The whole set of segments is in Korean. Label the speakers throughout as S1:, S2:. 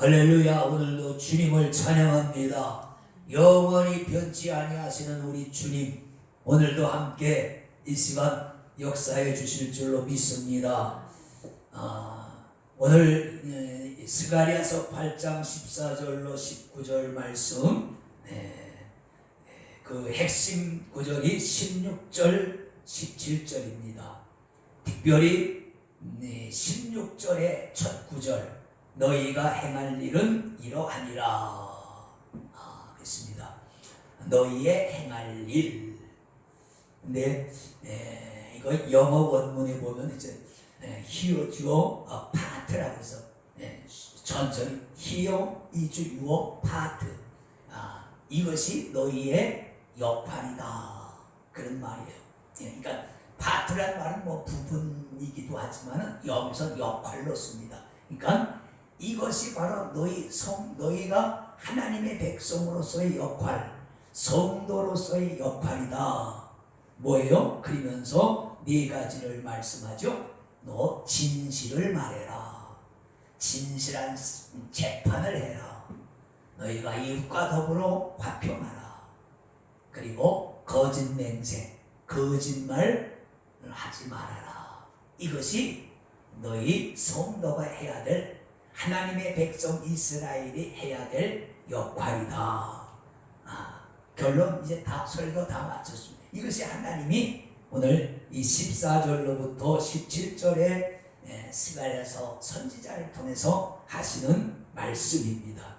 S1: 할렐루야. 오늘도 주님을 찬양합니다. 영원히 변치 아니하시는 우리 주님, 오늘도 함께 이 시간 역사해 주실 줄로 믿습니다. 오늘 스가랴서 8장 14절로 19절 말씀, 그 핵심 구절이 16절 17절입니다. 특별히 16절의 첫 구절, 너희가 행할 일은 이러하니라. 그렇습니다. 너희의 행할 일. 근데 이거 영어 원문에 보면 이제 Here's your part라고 해서 천천히 Here is your part. 이것이 너희의 역할이다. 그런 말이에요. 그러니까 파트란 말은 뭐 부분이기도 하지만 여기서 역할로 씁니다. 그러니까 이것이 바로 너희가 하나님의 백성으로서의 역할, 성도로서의 역할이다. 뭐예요? 그러면서 네 가지를 말씀하죠. 너 진실을 말해라. 진실한 재판을 해라. 너희가 이웃과 더불어 화평하라. 그리고 거짓 맹세, 거짓말을 하지 말아라. 이것이 너희 성도가 해야 될, 하나님의 백성 이스라엘이 해야 될 역할이다. 결론 이제 다 설교 다 마쳤습니다. 이것이 하나님이 오늘 이 14절로부터 17절에 스가랴서 선지자를 통해서 하시는 말씀입니다.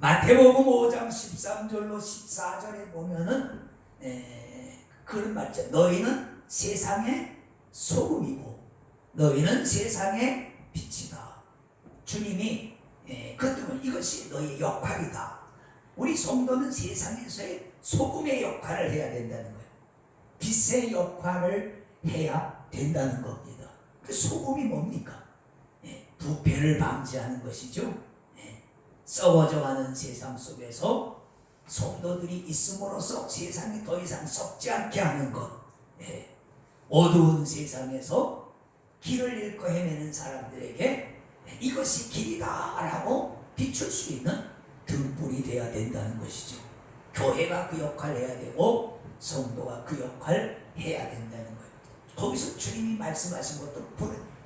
S1: 마태복음 5장 13절로 14절에 보면은 그런 말이죠. 너희는 세상의 소금이고 너희는 세상의 빛이다. 주님이 그것도 이것이 너희의 역할이다. 우리 성도는 세상에서의 소금의 역할을 해야 된다는 거예요. 빛의 역할을 해야 된다는 겁니다. 그 소금이 뭡니까? 부패를 방지하는 것이죠. 썩어져가는 세상 속에서 성도들이 있음으로써 세상이 더 이상 썩지 않게 하는 것. 어두운 세상에서 길을 잃고 헤매는 사람들에게 이것이 길이다라고 비출 수 있는 등불이 되어야 된다는 것이죠. 교회가 그 역할을 해야 되고 성도가 그 역할을 해야 된다는 거예요. 거기서 주님이 말씀하신 것도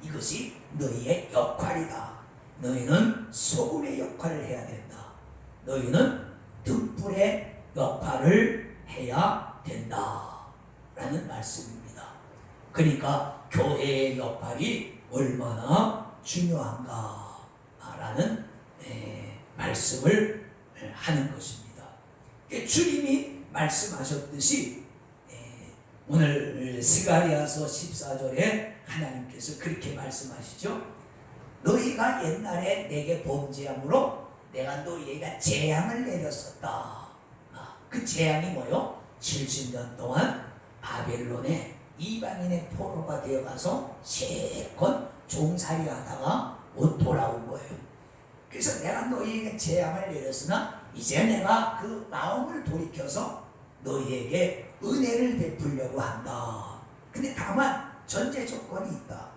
S1: 이것이 너희의 역할이다. 너희는 소금의 역할을 해야 된다. 너희는 등불의 역할을 해야 된다. 라는 말씀입니다. 그러니까 교회의 역할이 얼마나 중요한가 라는 말씀을 하는 것입니다. 주님이 말씀하셨듯이 오늘 스가랴서 14절에 하나님께서 그렇게 말씀하시죠. 너희가 옛날에 내게 범죄함으로 내가 너희에게 재앙을 내렸었다. 그 재앙이 뭐요? 70년 동안 바벨론에 이방인의 포로가 되어가서 실컷 종살이 하다가 못 돌아온 거예요. 그래서 내가 너희에게 재앙을 내렸으나 이제 내가 그 마음을 돌이켜서 너희에게 은혜를 베풀려고 한다. 근데 다만 전제 조건이 있다.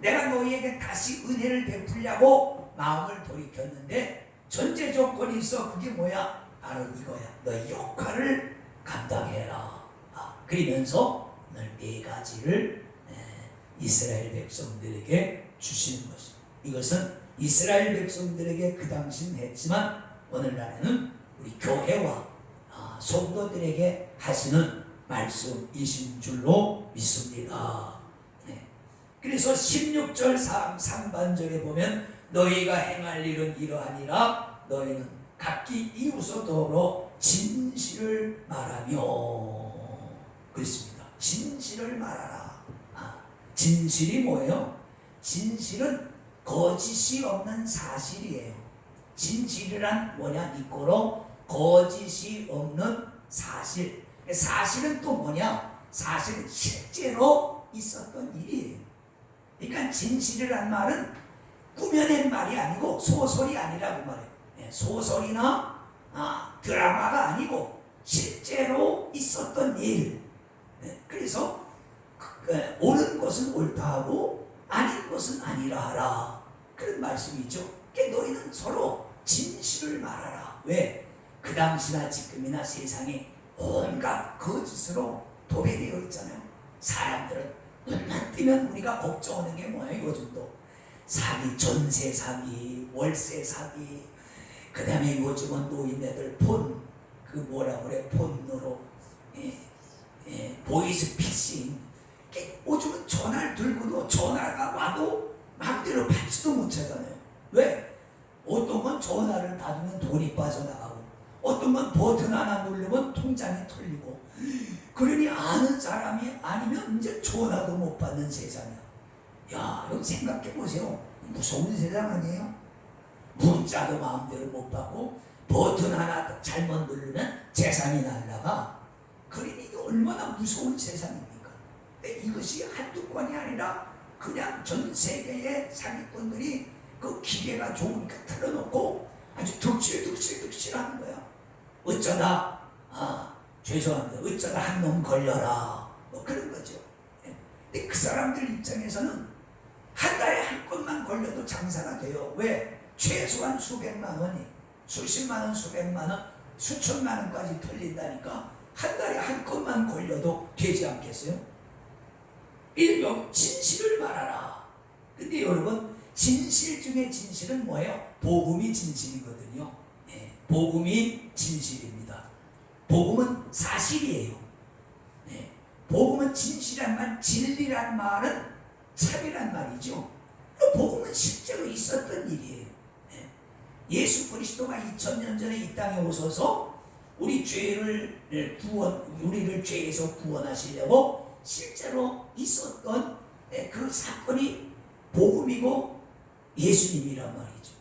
S1: 내가 너희에게 다시 은혜를 베풀려고 마음을 돌이켰는데 전제 조건이 있어. 그게 뭐야? 바로 이거야. 너희 역할을 감당해라. 그러면서 오늘 네 가지를 이스라엘 백성들에게 주시는 것입니다. 이것은 이스라엘 백성들에게 그 당시는 했지만 오늘날에는 우리 교회와 성도들에게 하시는 말씀이신 줄로 믿습니다. 그래서 16절 상반절에 보면 너희가 행할 일은 이러하니라. 너희는 각기 이웃과 더불어 진실을 말하며. 그렇습니다. 진실을 말하라. 진실이 뭐예요? 진실은 거짓이 없는 사실이에요. 진실이란 뭐냐? 이꼬로 거짓이 없는 사실. 사실은 또 뭐냐? 사실은 실제로 있었던 일이에요. 그러니까 진실이란 말은 꾸며낸 말이 아니고 소설이 아니라고 말해요. 소설이나 드라마가 아니고 실제로 있었던 일. 그래서 옳은 것은 옳다 하고 아닌 것은 아니라 하라. 그런 말씀이죠. 그러니까 너희는 서로 진실을 말하라. 왜? 그 당시나 지금이나 세상에 온갖 거짓으로 도배되어 있잖아요. 사람들은 눈만 뜨면 우리가 걱정하는 게 뭐예요? 요즘도 사기, 전세 사기, 월세 사기, 그 다음에 요즘은 노인네들 그 뭐라 그래, 폰으로 보이스 피싱. 요즘은 전화를 들고도 전화가 와도 마음대로 받지도 못하잖아요. 왜? 어떤 건 전화를 받으면 돈이 빠져나가고, 어떤 건 버튼 하나 누르면 통장이 털리고, 그러니 아는 사람이 아니면 이제 전화도 못 받는 세상이야. 야, 여러분 생각해 보세요. 무서운 세상 아니에요? 문자도 마음대로 못 받고, 버튼 하나 잘못 누르면 재산이 날라가. 그러니 이게 얼마나 무서운 세상입니까? 근데 이것이 한두 건이 아니라 그냥 전 세계의 사기꾼들이 그 기계가 좋으니까 틀어놓고 아주 득실 하는 거야. 어쩌다 죄송합니다. 어쩌다 한 놈 걸려라, 뭐 그런 거죠. 근데 그 사람들 입장에서는 한 달에 한 건만 걸려도 장사가 돼요. 왜? 최소한 수백만 원이, 수십만 원, 수백만 원, 수천만 원까지 털린다니까 한 달에 한 건만 걸려도 되지 않겠어요? 일명 진실을 말하라. 근데 여러분, 진실 중에 진실은 뭐예요? 복음이 진실이거든요. 복음이 진실입니다. 복음은 사실이에요. 복음은 진실한 말, 진리란 말은 참이란 말이죠. 복음은 실제로 있었던 일이에요. 예수 그리스도가 2000년 전에 이 땅에 오셔서 우리를 죄에서 구원하시려고 실제로 있었던 그 사건이 복음이고 예수님이란 말이죠.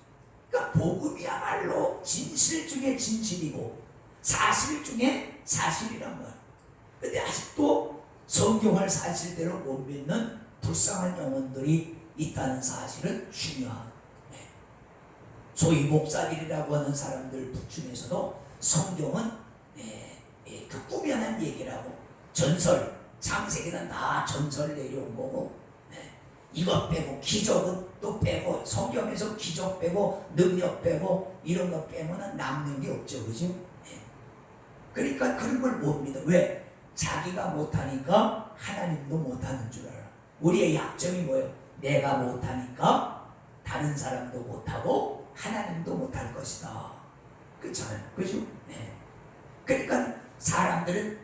S1: 그러니까 복음이야말로 진실 중에 진실이고 사실 중에 사실이란 말. 근데 아직도 성경을 사실대로 못 믿는 불쌍한 영혼들이 있다는 사실은 중요한. 소위 목사들이라고 하는 사람들 중에서도 성경은 그 꾸며낸 얘기라고, 전설, 창세기는 다 전설 내려온 거고, 이것 빼고 기적은 또 빼고, 성경에서 기적 빼고 능력 빼고 이런 거 빼면은 남는 게 없죠, 그죠? 그러니까 그런 걸 못 믿어. 왜? 자기가 못하니까 하나님도 못하는 줄 알아. 우리의 약점이 뭐예요? 내가 못하니까 다른 사람도 못하고 하나님도 못할 것이다. 그렇잖아요, 그죠? 그러니까 사람은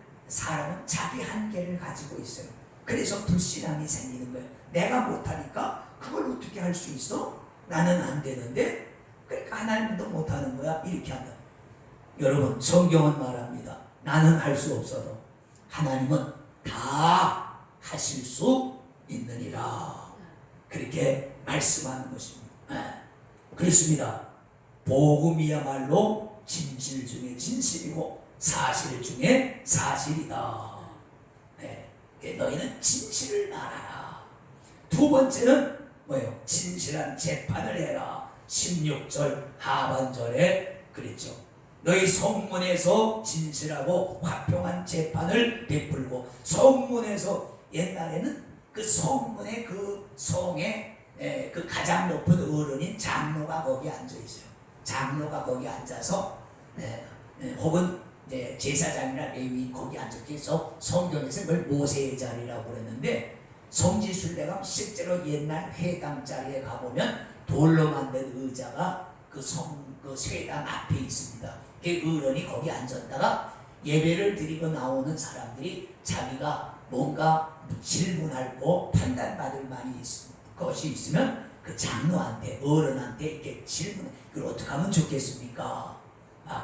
S1: 자기 한계를 가지고 있어요. 그래서 불신앙이 생기는 거예요. 내가 못하니까 그걸 어떻게 할 수 있어? 나는 안 되는데. 그러니까 하나님도 못하는 거야. 이렇게 한다. 여러분, 성경은 말합니다. 나는 할 수 없어도 하나님은 다 하실 수 있느니라. 그렇게 말씀하는 것입니다. 그렇습니다. 복음이야말로 진실 중에 진실이고 사실 중에 사실이다. 너희는 진실을 말하라. 두 번째는 뭐예요? 진실한 재판을 해라. 16절 하반절에 그랬죠. 너희 성문에서 진실하고 화평한 재판을 베풀고. 성문에서, 옛날에는 그 성문의 그 성에 그 가장 높은 어른인 장로가 거기 앉아 있어요. 장로가 거기 앉아서 혹은 제사장이나 레위인 거기 앉아 있어. 성경에서 그걸 모세의 자리라고 그랬는데, 성지순례가 실제로 옛날 회당 자리에 가보면 돌로 만든 의자가 그 회당 앞에 있습니다. 그 어른이 거기 앉았다가 예배를 드리고 나오는 사람들이 자기가 뭔가 질문할 거, 판단받을 만이 것이 있으면 그 장로한테, 어른한테 이렇게 질문해. 그걸 어떻게 하면 좋겠습니까?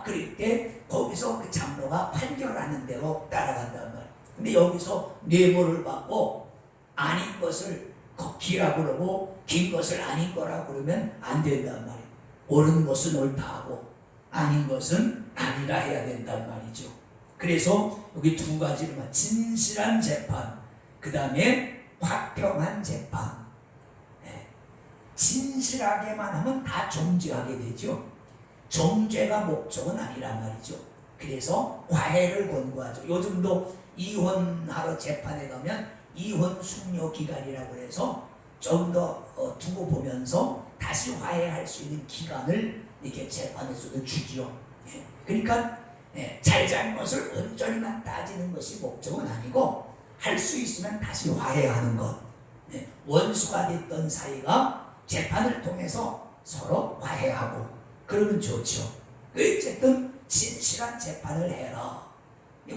S1: 그럴 때 거기서 그 장로가 판결하는 대로 따라간단 말이에요. 근데 여기서 뇌물을 받고 아닌 것을 기라고 그러고 긴 것을 아닌 거라고 그러면 안 된단 말이에요. 옳은 것은 옳다 하고 아닌 것은 아니라 해야 된단 말이죠. 그래서 여기 두 가지로만, 진실한 재판, 그 다음에 화평한 재판. 진실하게만 하면 다 정죄하게 되죠. 정죄가 목적은 아니란 말이죠. 그래서 화해를 권고하죠. 요즘도 이혼하러 재판에 가면 이혼 숙려 기간이라고 해서 좀 더 두고 보면서 다시 화해할 수 있는 기간을 이렇게 재판에서도 주지요. 그러니까 잘잘못을 온전히만 따지는 것이 목적은 아니고 할 수 있으면 다시 화해하는 것. 원수가 됐던 사이가 재판을 통해서 서로 화해하고 그러면 좋죠. 어쨌든 진실한 재판을 해라.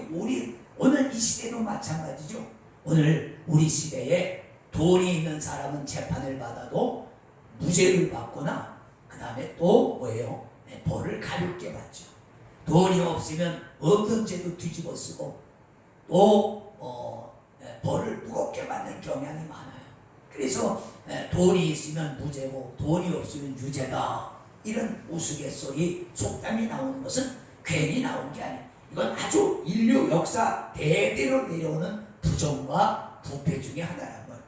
S1: 우리 오늘 이 시대도 마찬가지죠. 오늘 우리 시대에 돈이 있는 사람은 재판을 받아도 무죄를 받거나 그 다음에 또 뭐예요? 벌을 가볍게 받죠. 돈이 없으면 없는 죄도 뒤집어 쓰고 또 벌을 무겁게 받는 경향이 많아요. 그래서 돈이 있으면 무죄고 돈이 없으면 유죄다. 이런 우스갯소리 속담이 나오는 것은 괜히 나온 게 아니에요. 이건 아주 인류 역사 대대로 내려오는 부정과 부패 중에 하나란 말이에요.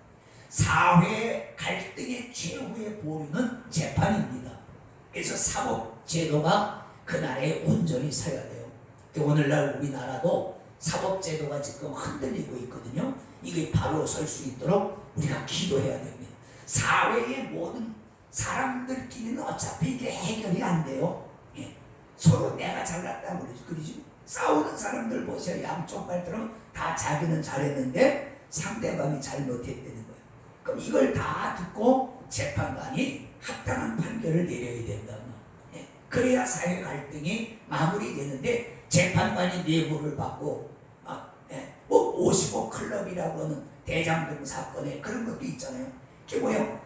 S1: 사회의 갈등의 최후의 보루는 재판입니다. 그래서 사법제도가 그날에 온전히 서야 돼요. 오늘날 우리나라도 사법제도가 지금 흔들리고 있거든요. 이게 바로 설 수 있도록 우리가 기도해야 됩니다. 사회의 모든 사람들끼리는 어차피 이게 해결이 안 돼요. 서로 내가 잘났다고 그러지. 싸우는 사람들 보세요. 양쪽 말 들으면 다 자기는 잘했는데 상대방이 잘못했다는 거예요. 그럼 이걸 다 듣고 재판관이 합당한 판결을 내려야 된다. 그래야 사회 갈등이 마무리되는데 재판관이 뇌물을 받고 뭐 55 클럽이라고 하는 대장동 사건에 그런 것도 있잖아요. 그게 뭐예요?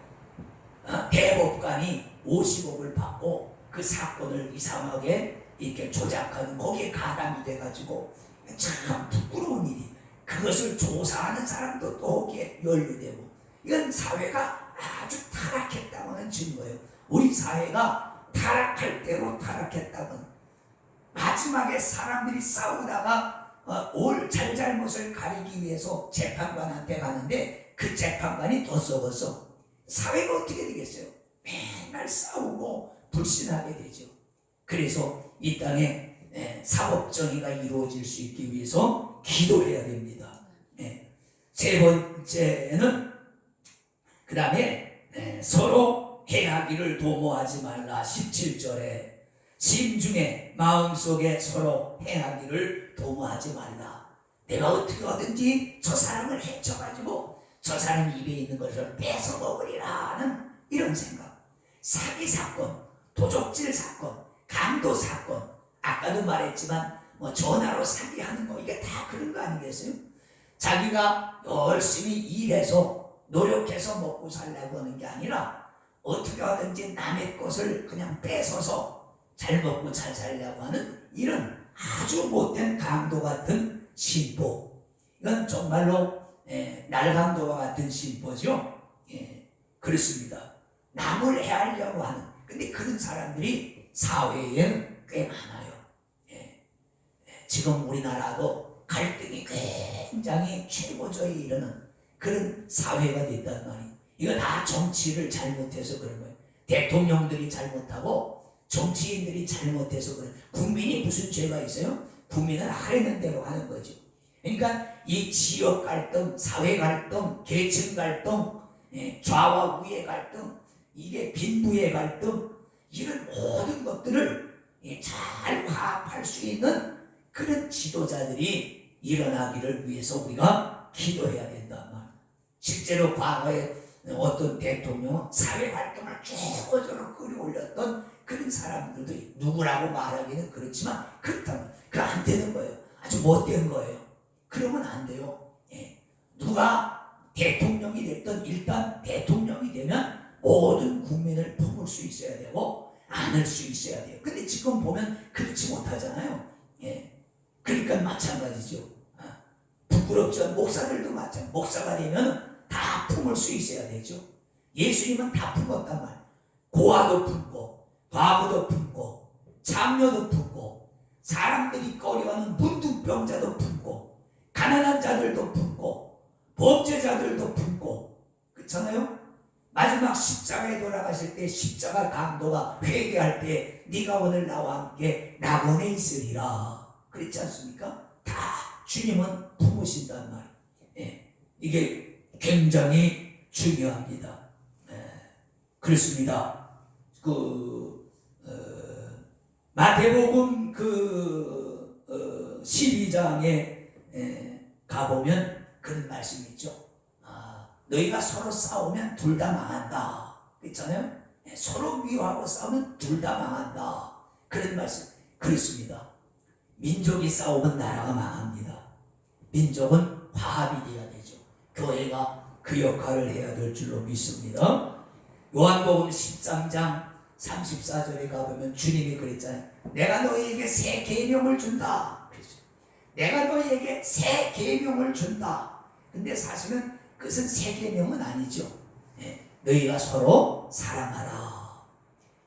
S1: 대법관이 50억을 받고 그 사건을 이상하게 이렇게 조작하는 거기에 가담이 돼가지고 참 부끄러운 일이 그것을 조사하는 사람도 또 거기에 연루되고 이건 사회가 아주 타락했다고 하는 증거예요. 우리 사회가 타락할 대로 타락했다면 마지막에 사람들이 싸우다가 올 잘잘못을 가리기 위해서 재판관한테 가는데 그 재판관이 더 썩어서 사회가 어떻게 되겠어요? 맨날 싸우고 불신하게 되죠. 그래서 이 땅에 사법정의가 이루어질 수 있기 위해서 기도해야 됩니다. 세 번째는 그 다음에 서로 해하기를 도모하지 말라. 17절에 심중에 마음속에 서로 해하기를 도모하지 말라. 내가 어떻게 하든지 저 사람을 해쳐가지고 저 사람 입에 있는 것을 뺏어 먹으리라 하는 이런 생각. 사기 사건, 도적질 사건, 강도 사건, 아까도 말했지만 뭐 전화로 사기하는 거 이게 다 그런 거 아니겠어요? 자기가 열심히 일해서 노력해서 먹고 살려고 하는 게 아니라 어떻게 하든지 남의 것을 그냥 뺏어서 잘 먹고 잘 살려고 하는 이런 아주 못된 강도 같은 신보. 이건 정말로 날강도와 같은 신보죠. 그렇습니다. 남을 해하려고 하는. 근데 그런 사람들이 사회에는 꽤 많아요. 지금 우리나라도 갈등이 굉장히 최고조에 이르는 그런 사회가 됐단 말이에요. 이거 다 정치를 잘못해서 그런 거예요. 대통령들이 잘못하고 정치인들이 잘못해서 그런. 국민이 무슨 죄가 있어요? 국민은 하려는 대로 하는 거죠. 그러니까 이 지역 갈등, 사회 갈등, 계층 갈등, 좌와 우의 갈등, 이게 빈부의 갈등, 이런 모든 것들을 잘 화합할 수 있는 그런 지도자들이 일어나기를 위해서 우리가 기도해야 된단 말이에요. 실제로 과거에 어떤 대통령은 사회 활동을 최고조로 끌어올렸던 그런 사람들도 누구라고 말하기는 그렇지만 그렇다면 그거 안 되는 거예요. 아주 못된 거예요. 그러면 안 돼요. 누가 대통령이 됐든 일단 대통령이 되면 모든 국민을 품을 수 있어야 되고 안을 수 있어야 돼요. 근데 지금 보면 그렇지 못하잖아요. 그러니까 마찬가지죠. 부끄럽죠. 목사들도 마찬가지. 목사가 되면 다 품을 수 있어야 되죠. 예수님은 다 품었단 말. 고아도 품고 과부도 품고 장녀도 품고 사람들이 꺼려하는 문둥병자도 품고 가난한 자들도 품고 범죄자들도 품고 그렇잖아요. 마지막 십자가에 돌아가실 때 십자가 강도가 회개할 때 네가 오늘 나와 함께 낙원에 있으리라 그랬지 않습니까? 다 주님은 품으신단 말이에요. 이게 굉장히 중요합니다. 그렇습니다. 마태복음 12장에 가보면 그런 말씀이 있죠. 너희가 서로 싸우면 둘 다 망한다. 그렇잖아요. 서로 미워하고 싸우면 둘 다 망한다. 그런 말씀. 그렇습니다. 민족이 싸우면 나라가 망합니다. 민족은 화합이 돼야 되죠. 교회가 그 역할을 해야 될 줄로 믿습니다. 요한복음 13장 34절에 가보면 주님이 그랬잖아요. 내가 너희에게 새 계명을 준다. 그렇죠. 내가 너희에게 새 계명을 준다. 근데 사실은 그것은 새 계명은 아니죠. 너희가 서로 사랑하라.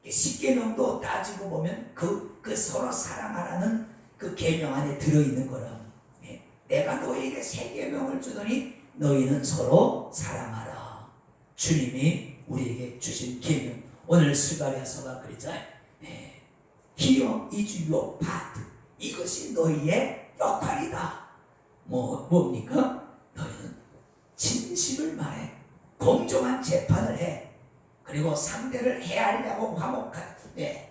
S1: 10계명도 따지고 보면 그 서로 사랑하라는 그 계명 안에 들어있는 거라. 내가 너희에게 새 계명을 주더니 너희는 서로 사랑하라. 주님이 우리에게 주신 계명. 오늘 스가랴서가 그랬잖아요. Here is your part. 이것이 너희의 역할이다. 뭡니까? 너희는 진실을 말해. 공정한 재판을 해. 그리고 상대를 해하려고 화목한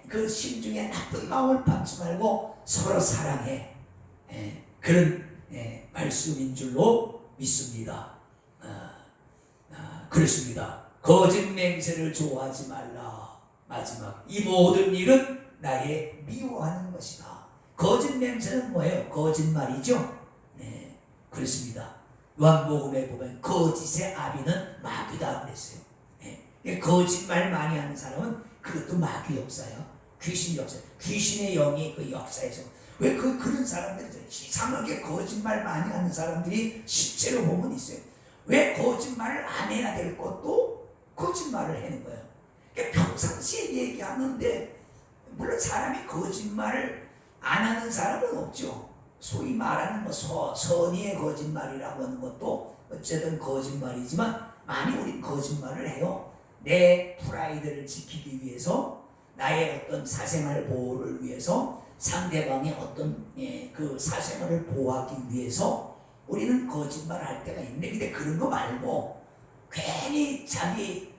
S1: 그 심중에 나쁜 마음을 받지 말고 서로 사랑해. 그런 말씀인 줄로 믿습니다. 그렇습니다. 거짓 맹세를 좋아하지 말라. 마지막 이 모든 일은 나의 미워하는 것이다. 거짓 맹세는 뭐예요? 거짓말이죠. 그렇습니다. 요한복음에 보면 거짓의 아비는 마귀다 그랬어요. 거짓말 많이 하는 사람은 그것도 마귀 역사야. 귀신 역사. 귀신의 영이 그 역사에서 왜 그런 사람들이 이상하게 거짓말 많이 하는 사람들이 실제로 보면 있어요. 왜 거짓말을 안 해야 될 것도 거짓말을 하는 거예요. 평상시에 얘기하는데 물론 사람이 거짓말을 안 하는 사람은 없죠. 소위 말하는 선의의 거짓말이라고 하는 것도 어쨌든 거짓말이지만 많이 우린 거짓말을 해요. 내 프라이드를 지키기 위해서, 나의 어떤 사생활 보호를 위해서, 상대방의 어떤 그 사생활을 보호하기 위해서 우리는 거짓말을 할 때가 있는데, 근데 그런 거 말고 괜히 자기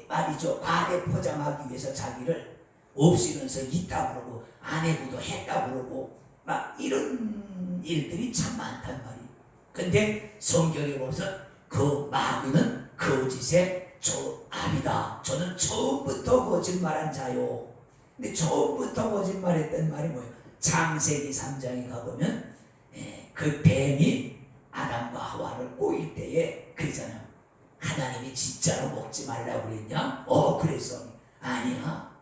S1: 말이죠, 과대 포장하기 위해서 자기를 없이면서 있다 그러고 안 해고도 했다 그러고 막 이런 일들이 참 많단 말이에요. 근데 성경에 보면 그 마귀는 거짓의 아비다. 저는 처음부터 거짓말한 자요. 근데 처음부터 거짓말했던 말이 뭐예요? 창세기 3장에 가보면 그 뱀이 아담과 하와를 꼬일 때에 그러잖아요. 하나님이 진짜로 먹지 말라고 그랬냐? 그랬어. 아니야.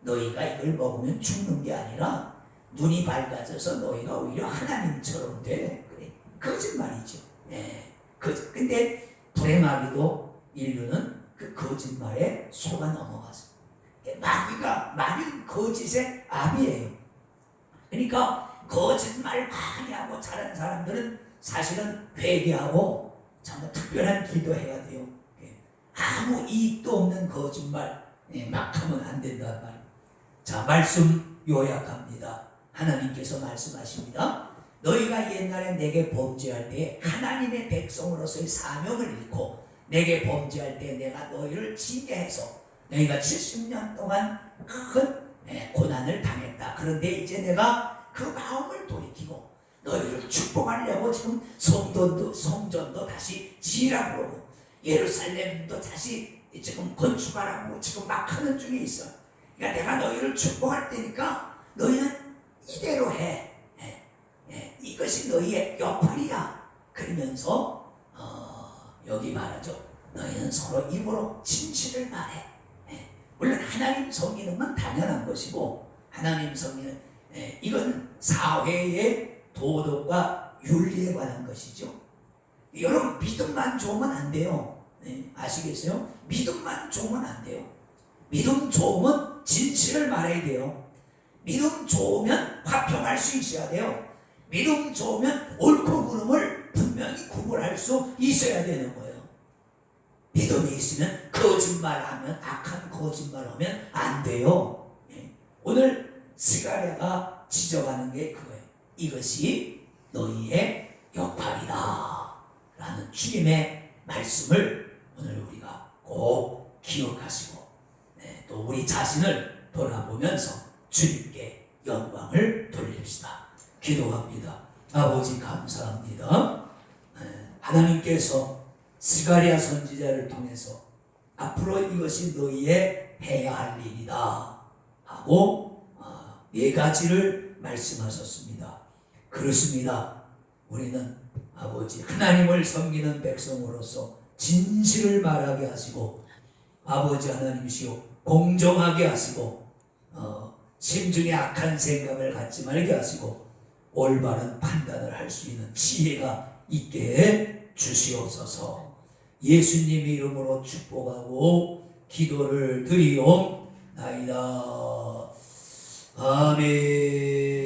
S1: 너희가 이걸 먹으면 죽는 게 아니라 눈이 밝아져서 너희가 오히려 하나님처럼 돼. 그래. 거짓말이죠. 근데 불행하게도 인류는 그 거짓말에 속아 넘어갔어. 마귀는 거짓의 아비예요. 그러니까 거짓말 많이 하고 잘하는 사람들은 사실은 회개하고 정말 특별한 기도해야 돼요. 아무 이익도 없는 거짓말 막 하면 안 된단 말이에요. 자, 말씀 요약합니다. 하나님께서 말씀하십니다. 너희가 옛날에 내게 범죄할 때 하나님의 백성으로서의 사명을 잃고 내게 범죄할 때 내가 너희를 징계해서 너희가 70년 동안 큰 고난을 당했다. 그런데 이제 내가 그 마음을 돌이키고 너희를 축복하려고 지금 성전도 다시 지으라고 그러고 예루살렘도 다시 지금 건축하라고 지금 막 하는 중에 있어. 그러니까 내가 너희를 축복할 테니까 너희는 이대로 해. 이것이 너희의 역할이야. 그러면서 여기 말하죠. 너희는 서로 입으로 진실을 말해. 물론 하나님 섬기는 건 당연한 것이고 하나님 섬기는 이건 사회의 도덕과 윤리에 관한 것이죠. 여러분 믿음만 좋으면 안 돼요. 아시겠어요? 믿음만 좋으면 안 돼요. 믿음 좋으면 진실을 말해야 돼요. 믿음 좋으면 화평할 수 있어야 돼요. 믿음 좋으면 옳고 그름을 분명히 구분할 수 있어야 되는 거예요. 믿음이 있으면 거짓말하면 악한 거짓말하면 안 돼요. 오늘 스가랴가 지적하는 게 그거예요. 이것이 너희의 역할이다 라는 주님의 말씀을 오늘 우리가 꼭 기억하시고 또 우리 돌아보면서 주님께 영광을 돌립시다. 기도합니다. 아버지 감사합니다. 하나님께서 스가랴 선지자를 통해서 앞으로 이것이 너희의 해야 할 일이다 하고 네 가지를 말씀하셨습니다. 그렇습니다. 우리는 아버지 하나님을 섬기는 백성으로서 진실을 말하게 하시고 아버지 하나님이시오 공정하게 하시고 심중에 악한 생각을 갖지 말게 하시고 올바른 판단을 할 수 있는 지혜가 있게 해 주시옵소서. 예수님의 이름으로 축복하고 기도를 드리옵나이다. 아멘.